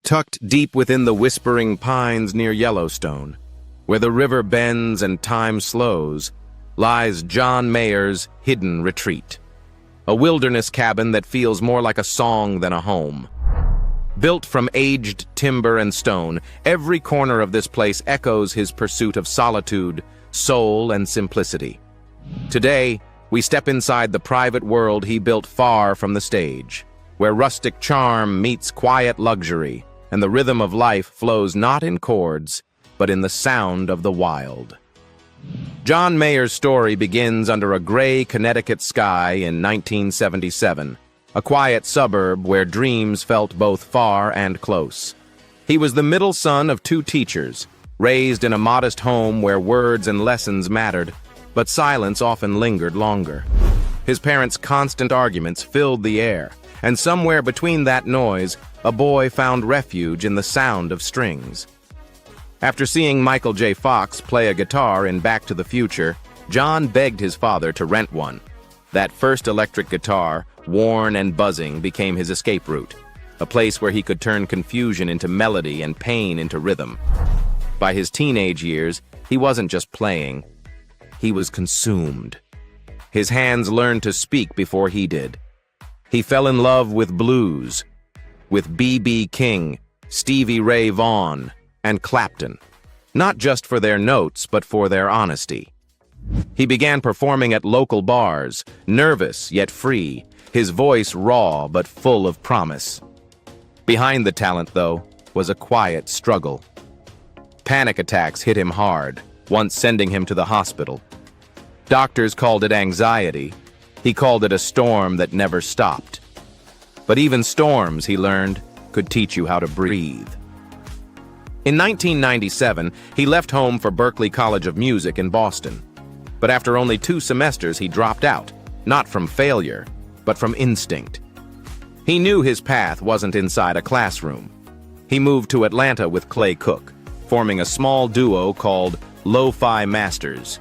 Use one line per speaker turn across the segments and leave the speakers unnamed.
Tucked deep within the whispering pines near Yellowstone, where the river bends and time slows, lies John Mayer's hidden retreat. A wilderness cabin that feels more like a song than a home. Built from aged timber and stone, every corner of this place echoes his pursuit of solitude, soul, and simplicity. Today, we step inside the private world he built far from the stage, where rustic charm meets quiet luxury, and the rhythm of life flows not in chords, but in the sound of the wild. John Mayer's story begins under a gray Connecticut sky in 1977, a quiet suburb where dreams felt both far and close. He was the middle son of two teachers, raised in a modest home where words and lessons mattered, but silence often lingered longer. His parents' constant arguments filled the air, and somewhere between that noise, a boy found refuge in the sound of strings. After seeing Michael J. Fox play a guitar in Back to the Future, John begged his father to rent one. That first electric guitar, worn and buzzing, became his escape route, a place where he could turn confusion into melody and pain into rhythm. By his teenage years, he wasn't just playing, he was consumed. His hands learned to speak before he did. He fell in love with blues, with B.B. King, Stevie Ray Vaughan, and Clapton, not just for their notes, but for their honesty. He began performing at local bars, nervous yet free, his voice raw but full of promise. Behind the talent, though, was a quiet struggle. Panic attacks hit him hard, once sending him to the hospital. Doctors called it anxiety. He called it a storm that never stopped. But even storms, he learned, could teach you how to breathe. In 1997, he left home for Berklee College of Music in Boston. But after only 2 semesters, he dropped out, not from failure, but from instinct. He knew his path wasn't inside a classroom. He moved to Atlanta with Clay Cook, forming a small duo called Lo-Fi Masters.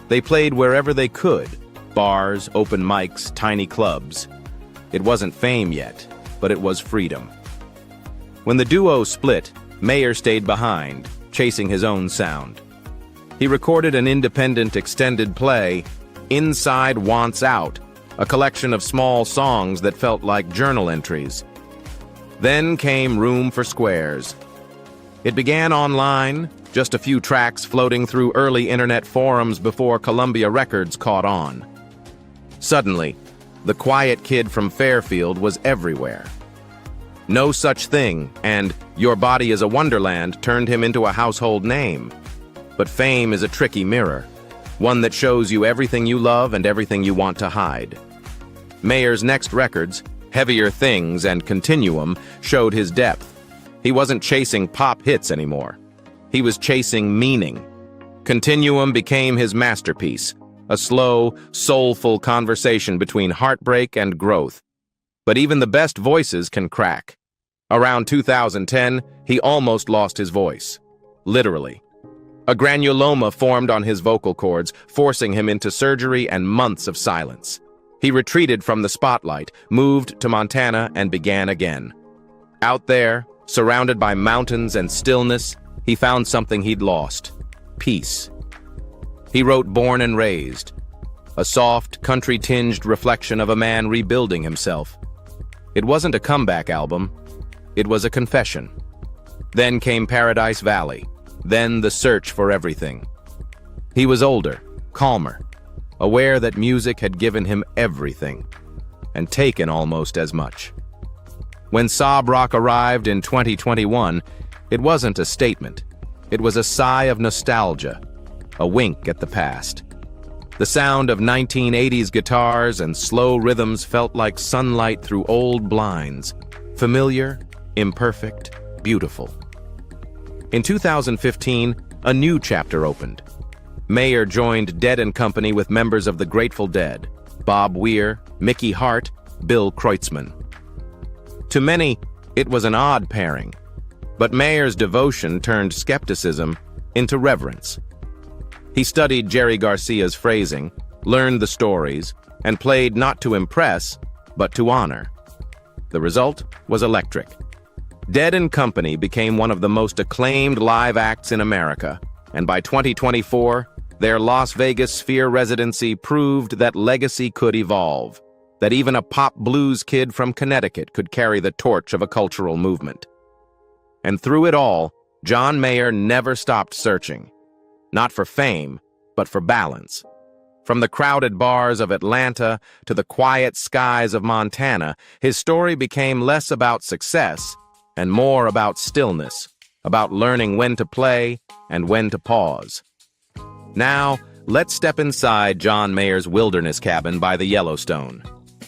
They played wherever they could, bars, open mics, tiny clubs. It wasn't fame yet, but it was freedom. When the duo split, Mayer stayed behind, chasing his own sound. He recorded an independent extended play, Inside Wants Out, a collection of small songs that felt like journal entries. Then came Room for Squares. It began online, just a few tracks floating through early internet forums before Columbia Records caught on. Suddenly, the quiet kid from Fairfield was everywhere. No Such Thing and Your Body is a Wonderland turned him into a household name. But fame is a tricky mirror, one that shows you everything you love and everything you want to hide. Mayer's next records, Heavier Things and Continuum, showed his depth. He wasn't chasing pop hits anymore. He was chasing meaning. Continuum became his masterpiece, a slow, soulful conversation between heartbreak and growth. But even the best voices can crack. Around 2010, he almost lost his voice. Literally. A granuloma formed on his vocal cords, forcing him into surgery and months of silence. He retreated from the spotlight, moved to Montana, and began again. Out there, surrounded by mountains and stillness, he found something he'd lost: peace. He wrote Born and Raised, a soft, country-tinged reflection of a man rebuilding himself. It wasn't a comeback album, it was a confession. Then came Paradise Valley, then The Search for Everything. He was older, calmer, aware that music had given him everything, and taken almost as much. When Sob Rock arrived in 2021, it wasn't a statement. It was a sigh of nostalgia, a wink at the past. The sound of 1980s guitars and slow rhythms felt like sunlight through old blinds, familiar, imperfect, beautiful. In 2015, a new chapter opened. Mayer joined Dead & Company with members of the Grateful Dead, Bob Weir, Mickey Hart, Bill Kreutzmann. To many, it was an odd pairing, but Mayer's devotion turned skepticism into reverence. He studied Jerry Garcia's phrasing, learned the stories, and played not to impress, but to honor. The result was electric. Dead & Company became one of the most acclaimed live acts in America, and by 2024, their Las Vegas Sphere residency proved that legacy could evolve, that even a pop blues kid from Connecticut could carry the torch of a cultural movement. And through it all, John Mayer never stopped searching, not for fame, but for balance. From the crowded bars of Atlanta to the quiet skies of Montana, his story became less about success and more about stillness, about learning when to play and when to pause. Now, let's step inside John Mayer's wilderness cabin by the Yellowstone,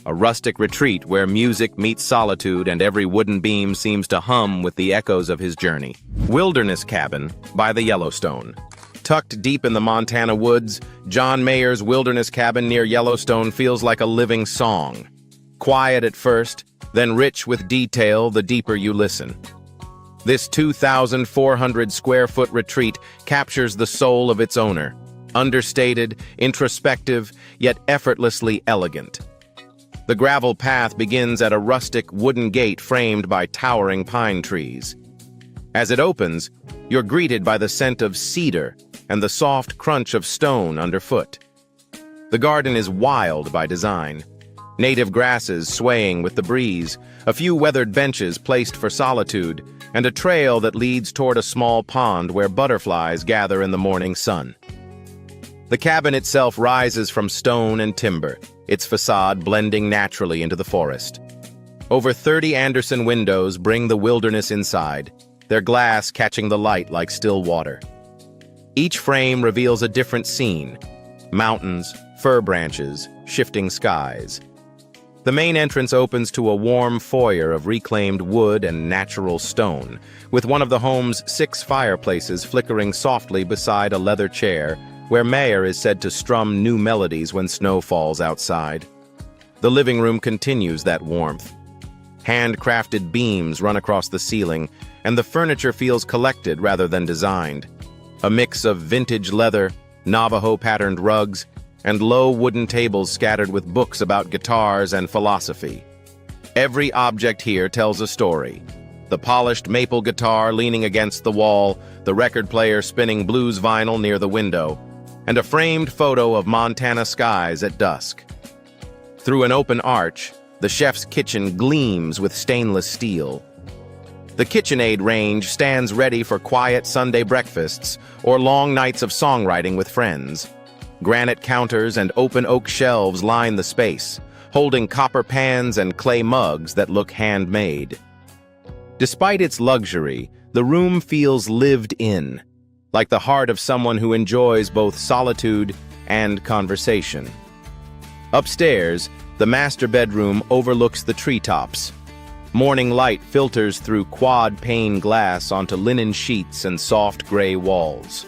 a rustic retreat where music meets solitude and every wooden beam seems to hum with the echoes of his journey. Wilderness Cabin by the Yellowstone. Tucked deep in the Montana woods, John Mayer's wilderness cabin near Yellowstone feels like a living song. Quiet at first, then rich with detail the deeper you listen. This 2,400-square-foot retreat captures the soul of its owner, understated, introspective, yet effortlessly elegant. The gravel path begins at a rustic wooden gate framed by towering pine trees. As it opens, you're greeted by the scent of cedar and the soft crunch of stone underfoot. The garden is wild by design. Native grasses swaying with the breeze, a few weathered benches placed for solitude, and a trail that leads toward a small pond where butterflies gather in the morning sun. The cabin itself rises from stone and timber, its facade blending naturally into the forest. Over 30 Anderson windows bring the wilderness inside, their glass catching the light like still water. Each frame reveals a different scene: mountains, fir branches, shifting skies. The main entrance opens to a warm foyer of reclaimed wood and natural stone, with one of the home's 6 fireplaces flickering softly beside a leather chair where Mayer is said to strum new melodies when snow falls outside. The living room continues that warmth. Handcrafted beams run across the ceiling, and the furniture feels collected rather than designed. A mix of vintage leather, Navajo-patterned rugs, and low wooden tables scattered with books about guitars and philosophy. Every object here tells a story. The polished maple guitar leaning against the wall, the record player spinning blues vinyl near the window, and a framed photo of Montana skies at dusk. Through an open arch, the chef's kitchen gleams with stainless steel. The KitchenAid range stands ready for quiet Sunday breakfasts or long nights of songwriting with friends. Granite counters and open oak shelves line the space, holding copper pans and clay mugs that look handmade. Despite its luxury, the room feels lived in, like the heart of someone who enjoys both solitude and conversation. Upstairs, the master bedroom overlooks the treetops. Morning light filters through quad-pane glass onto linen sheets and soft gray walls.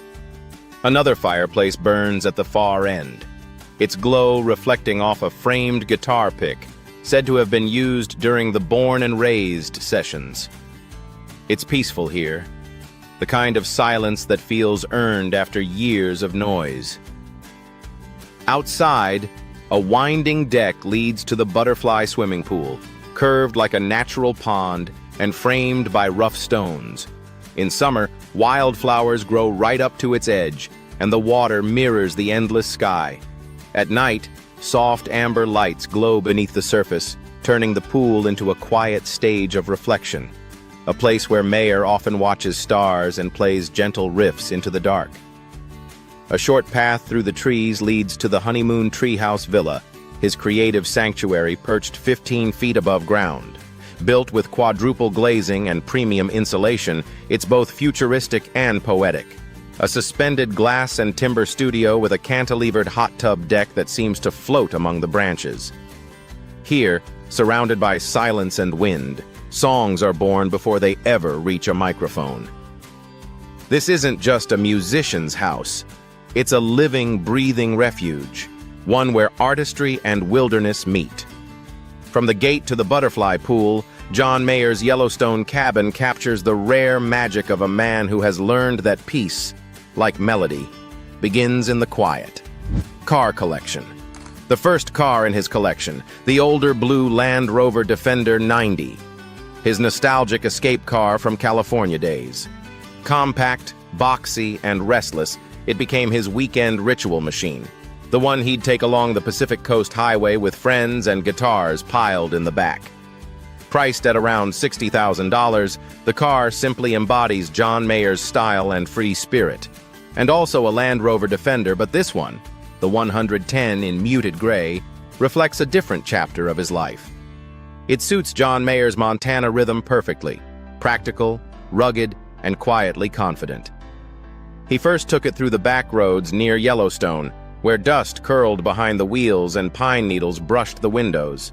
Another fireplace burns at the far end, its glow reflecting off a framed guitar pick, said to have been used during the Born and Raised sessions. It's peaceful here, the kind of silence that feels earned after years of noise. Outside, a winding deck leads to the butterfly swimming pool, curved like a natural pond and framed by rough stones. In summer, wildflowers grow right up to its edge, and the water mirrors the endless sky. At night, soft amber lights glow beneath the surface, turning the pool into a quiet stage of reflection, a place where Mayer often watches stars and plays gentle riffs into the dark. A short path through the trees leads to the Honeymoon Treehouse Villa, his creative sanctuary perched 15 feet above ground. Built with quadruple glazing and premium insulation, it's both futuristic and poetic. A suspended glass and timber studio with a cantilevered hot tub deck that seems to float among the branches. Here, surrounded by silence and wind, songs are born before they ever reach a microphone. This isn't just a musician's house. It's a living, breathing refuge, one where artistry and wilderness meet. From the gate to the butterfly pool, John Mayer's Yellowstone cabin captures the rare magic of a man who has learned that peace, like melody, begins in the quiet. Car collection. The first car in his collection, the older blue Land Rover Defender 90. his nostalgic escape car from California days. Compact, boxy, and restless, it became his weekend ritual machine, the one he'd take along the Pacific Coast Highway with friends and guitars piled in the back. Priced at around $60,000, the car simply embodies John Mayer's style and free spirit. And also a Land Rover Defender, but this one, the 110 in muted gray, reflects a different chapter of his life. It suits John Mayer's Montana rhythm perfectly, practical, rugged, and quietly confident. He first took it through the back roads near Yellowstone, where dust curled behind the wheels and pine needles brushed the windows.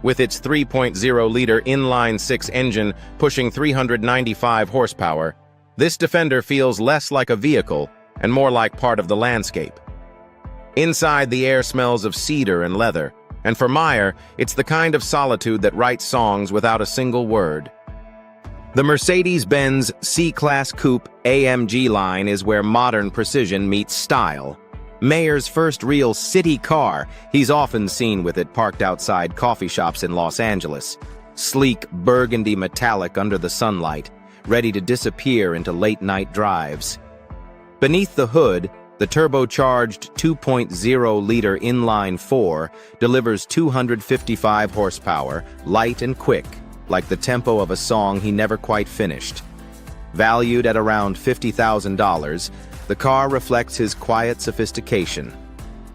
With its 3.0-liter inline-six engine pushing 395 horsepower, this Defender feels less like a vehicle and more like part of the landscape. Inside, the air smells of cedar and leather, and for Mayer, it's the kind of solitude that writes songs without a single word. The Mercedes-Benz C-Class Coupe AMG line is where modern precision meets style. Mayer's first real city car, he's often seen with it parked outside coffee shops in Los Angeles. Sleek burgundy metallic under the sunlight, ready to disappear into late-night drives. Beneath the hood, the turbocharged 2.0-liter inline-4 delivers 255 horsepower, light and quick, like the tempo of a song he never quite finished. Valued at around $50,000, the car reflects his quiet sophistication,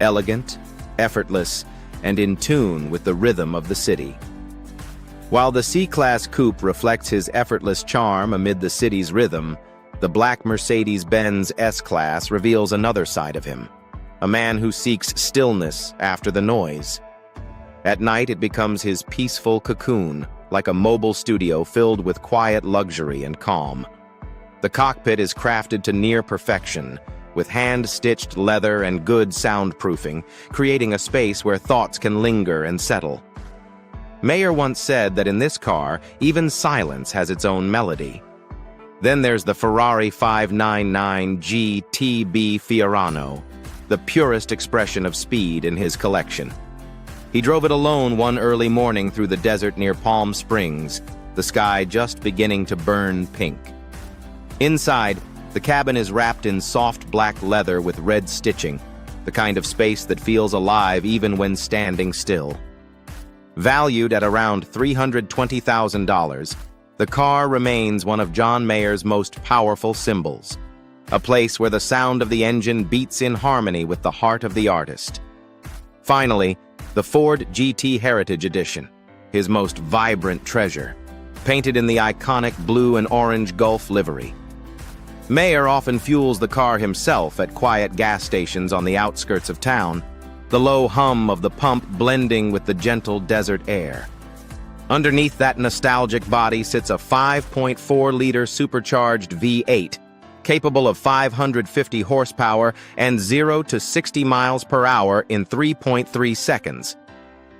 elegant, effortless, and in tune with the rhythm of the city. While the C-Class Coupe reflects his effortless charm amid the city's rhythm, the black Mercedes-Benz S-Class reveals another side of him, a man who seeks stillness after the noise. At night, it becomes his peaceful cocoon, like a mobile studio filled with quiet luxury and calm. The cockpit is crafted to near perfection, with hand-stitched leather and good soundproofing, creating a space where thoughts can linger and settle. Mayer once said that in this car, even silence has its own melody. Then there's the Ferrari 599 GTB Fiorano, the purest expression of speed in his collection. He drove it alone one early morning through the desert near Palm Springs, the sky just beginning to burn pink. Inside, the cabin is wrapped in soft black leather with red stitching, the kind of space that feels alive even when standing still. Valued at around $320,000, the car remains one of John Mayer's most powerful symbols, a place where the sound of the engine beats in harmony with the heart of the artist. Finally, the Ford GT Heritage Edition, his most vibrant treasure, painted in the iconic blue and orange Gulf livery. Mayer often fuels the car himself at quiet gas stations on the outskirts of town, the low hum of the pump blending with the gentle desert air. Underneath that nostalgic body sits a 5.4-liter supercharged V8, capable of 550 horsepower and 0 to 60 miles per hour in 3.3 seconds.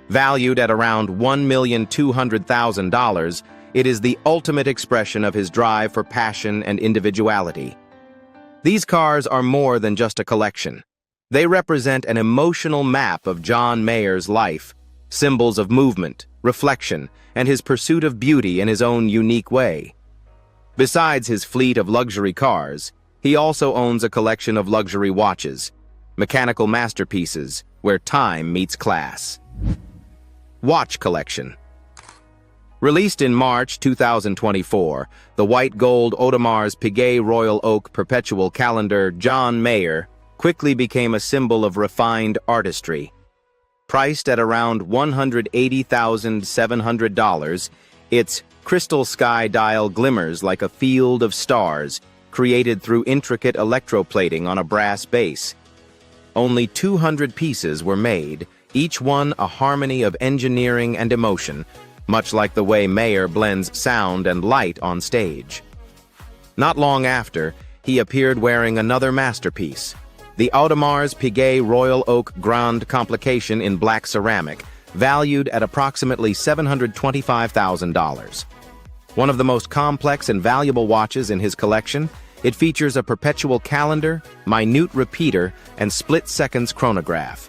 Valued at around $1,200,000, it is the ultimate expression of his drive for passion and individuality. These cars are more than just a collection. They represent an emotional map of John Mayer's life, symbols of movement, reflection, and his pursuit of beauty in his own unique way. Besides his fleet of luxury cars, he also owns a collection of luxury watches, mechanical masterpieces where time meets class. Watch collection. Released in March 2024, the white gold Audemars Piguet Royal Oak Perpetual Calendar John Mayer quickly became a symbol of refined artistry. Priced at around $180,700, its crystal sky dial glimmers like a field of stars, created through intricate electroplating on a brass base. Only 200 pieces were made, each one a harmony of engineering and emotion, much like the way Mayer blends sound and light on stage. Not long after, he appeared wearing another masterpiece, the Audemars Piguet Royal Oak Grande Complication in black ceramic, valued at approximately $725,000. One of the most complex and valuable watches in his collection, it features a perpetual calendar, minute repeater, and split-seconds chronograph.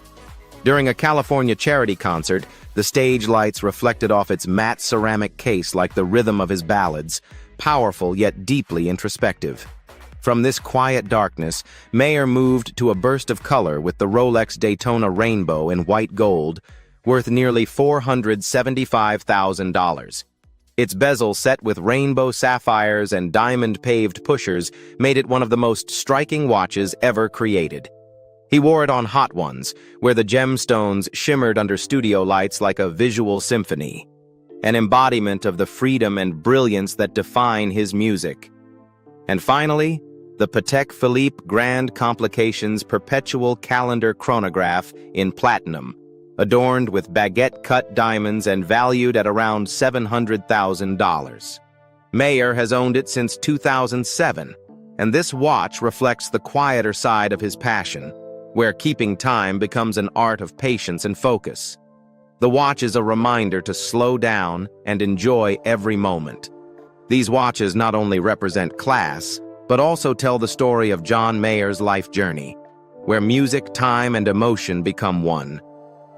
During a California charity concert, the stage lights reflected off its matte ceramic case like the rhythm of his ballads, powerful yet deeply introspective. From this quiet darkness, Mayer moved to a burst of color with the Rolex Daytona Rainbow in white gold, worth nearly $475,000. Its bezel set with rainbow sapphires and diamond-paved pushers made it one of the most striking watches ever created. He wore it on hot ones, where the gemstones shimmered under studio lights like a visual symphony, an embodiment of the freedom and brilliance that define his music. And finally, the Patek Philippe Grand Complications Perpetual Calendar Chronograph in platinum, adorned with baguette-cut diamonds and valued at around $700,000. Mayer has owned it since 2007, and this watch reflects the quieter side of his passion, where keeping time becomes an art of patience and focus. The watch is a reminder to slow down and enjoy every moment. These watches not only represent class, but also tell the story of John Mayer's life journey, where music, time, and emotion become one.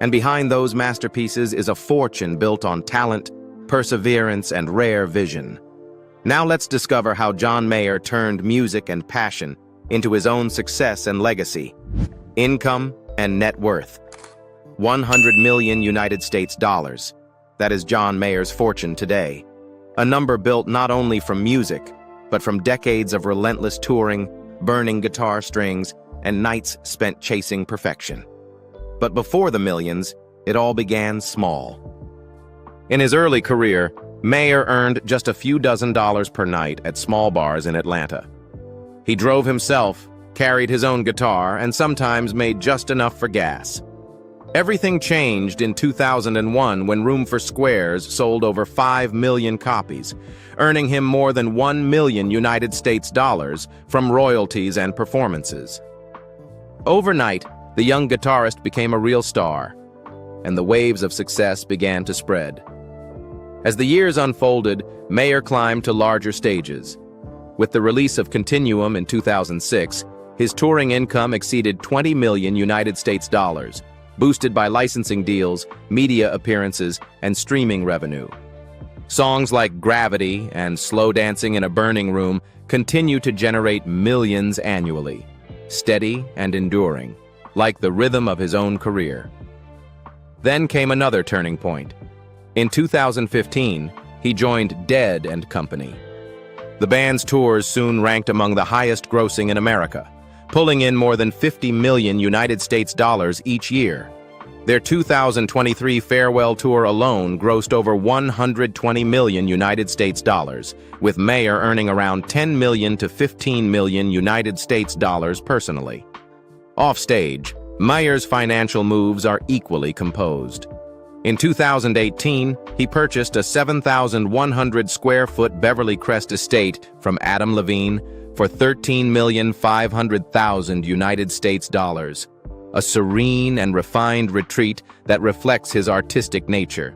And behind those masterpieces is a fortune built on talent, perseverance, and rare vision. Now let's discover how John Mayer turned music and passion into his own success and legacy. Income and net worth. 100 million United States dollars. That is John Mayer's fortune today. A number built not only from music, but from decades of relentless touring, burning guitar strings, and nights spent chasing perfection. But before the millions, it all began small. In his early career, Mayer earned just a few dozen dollars per night at small bars in Atlanta. He drove himself, carried his own guitar, and sometimes made just enough for gas. Everything changed in 2001 when Room for Squares sold over 5 million copies, earning him more than 1 million United States dollars from royalties and performances. Overnight, the young guitarist became a real star, and the waves of success began to spread. As the years unfolded, Mayer climbed to larger stages. With the release of Continuum in 2006, his touring income exceeded 20 million United States dollars, boosted by licensing deals, media appearances, and streaming revenue. Songs like Gravity and Slow Dancing in a Burning Room continue to generate millions annually, steady and enduring, like the rhythm of his own career. Then came another turning point. In 2015, he joined Dead & Company. The band's tours soon ranked among the highest grossing in America, pulling in more than 50 million United States dollars each year. Their 2023 farewell tour alone grossed over 120 million United States dollars, with Mayer earning around 10 million to 15 million United States dollars personally. Offstage, Mayer's financial moves are equally composed. In 2018, he purchased a 7,100 square foot Beverly Crest estate from Adam Levine for $13,500,000 United States dollars, a serene and refined retreat that reflects his artistic nature.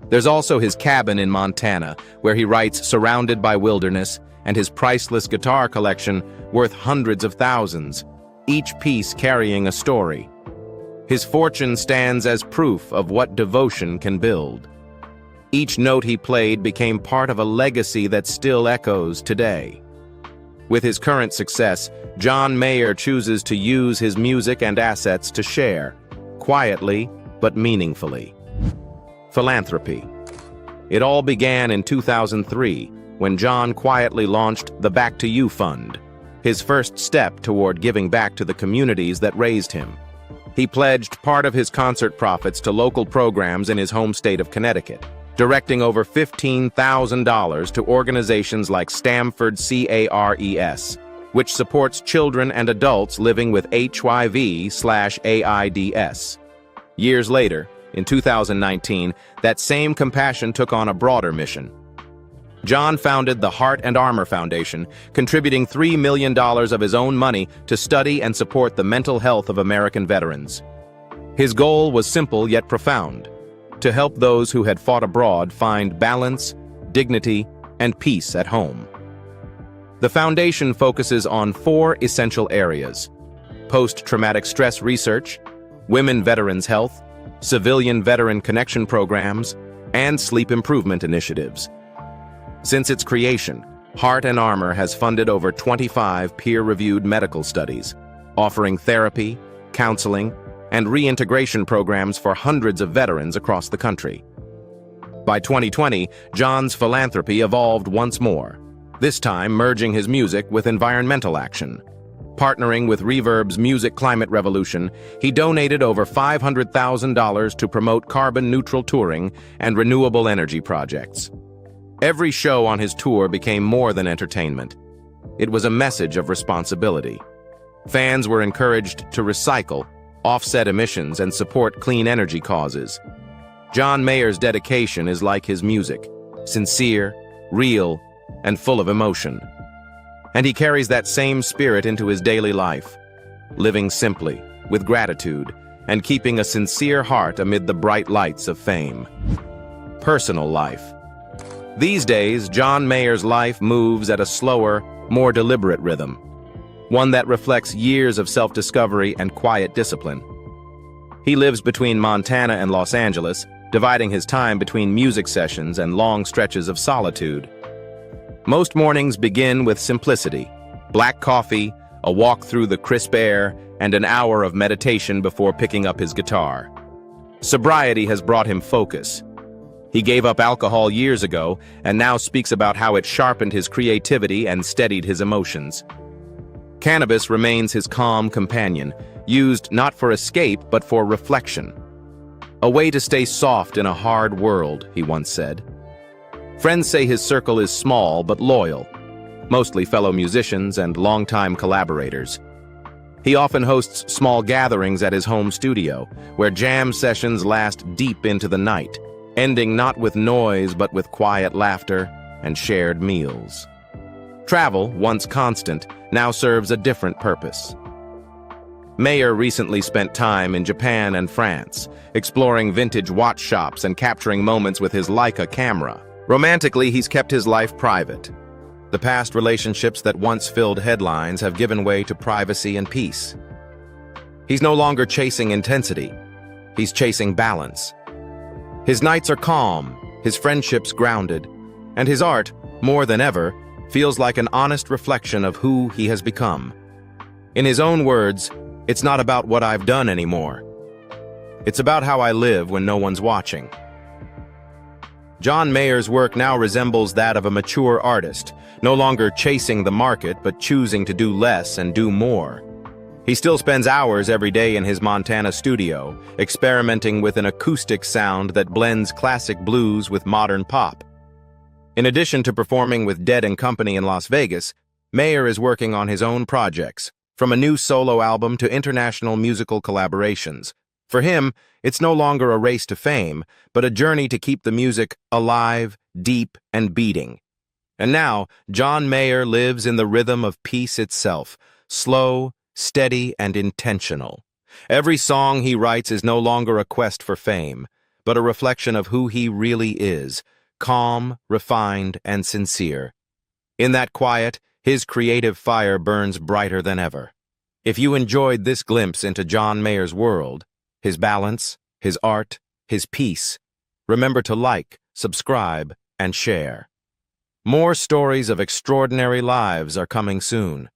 There's also his cabin in Montana, where he writes surrounded by wilderness, and his priceless guitar collection worth hundreds of thousands, each piece carrying a story. His fortune stands as proof of what devotion can build. Each note he played became part of a legacy that still echoes today. With his current success, John Mayer chooses to use his music and assets to share, quietly but meaningfully. Philanthropy. It all began in 2003, when John quietly launched the Back to You Fund, his first step toward giving back to the communities that raised him. He pledged part of his concert profits to local programs in his home state of Connecticut, directing over $15,000 to organizations like Stamford CARES, which supports children and adults living with HIV/AIDS. Years later, in 2019, that same compassion took on a broader mission. John founded the Heart and Armor Foundation, contributing $3 million of his own money to study and support the mental health of American veterans. His goal was simple yet profound: to help those who had fought abroad find balance, dignity, and peace at home. The foundation focuses on 4 essential areas: post-traumatic stress research, women veterans health, civilian veteran connection programs, and sleep improvement initiatives. Since its creation, Heart and Armor has funded over 25 peer-reviewed medical studies, offering therapy, counseling, and reintegration programs for hundreds of veterans across the country. By 2020, John's philanthropy evolved once more, this time merging his music with environmental action. Partnering with Reverb's Music Climate Revolution, he donated over $500,000 to promote carbon-neutral touring and renewable energy projects. Every show on his tour became more than entertainment. It was a message of responsibility. Fans were encouraged to recycle, offset emissions, and support clean energy causes. John Mayer's dedication is like his music, sincere, real, and full of emotion. And he carries that same spirit into his daily life, living simply, with gratitude, and keeping a sincere heart amid the bright lights of fame. Personal life. These days, John Mayer's life moves at a slower, more deliberate rhythm, one that reflects years of self-discovery and quiet discipline. He lives between Montana and Los Angeles, dividing his time between music sessions and long stretches of solitude. Most mornings begin with simplicity: black coffee, a walk through the crisp air, and an hour of meditation before picking up his guitar. Sobriety has brought him focus. He gave up alcohol years ago and now speaks about how it sharpened his creativity and steadied his emotions. Cannabis remains his calm companion, used not for escape but for reflection. A way to stay soft in a hard world, he once said. Friends say his circle is small but loyal, mostly fellow musicians and longtime collaborators. He often hosts small gatherings at his home studio, where jam sessions last deep into the night, ending not with noise but with quiet laughter and shared meals. Travel, once constant, now serves a different purpose. Mayer recently spent time in Japan and France, exploring vintage watch shops and capturing moments with his Leica camera. Romantically, he's kept his life private. The past relationships that once filled headlines have given way to privacy and peace. He's no longer chasing intensity. He's chasing balance. His nights are calm, his friendships grounded, and his art, more than ever, feels like an honest reflection of who he has become. In his own words, "It's not about what I've done anymore. It's about how I live when no one's watching." John Mayer's work now resembles that of a mature artist, no longer chasing the market but choosing to do less and do more. He still spends hours every day in his Montana studio, experimenting with an acoustic sound that blends classic blues with modern pop. In addition to performing with Dead & Company in Las Vegas, Mayer is working on his own projects, from a new solo album to international musical collaborations. For him, it's no longer a race to fame, but a journey to keep the music alive, deep, and beating. And now, John Mayer lives in the rhythm of peace itself, slow, steady, and intentional. Every song he writes is no longer a quest for fame, but a reflection of who he really is, calm, refined, and sincere. In that quiet, his creative fire burns brighter than ever. If you enjoyed this glimpse into John Mayer's world, his balance, his art, his peace, remember to like, subscribe, and share. More stories of extraordinary lives are coming soon.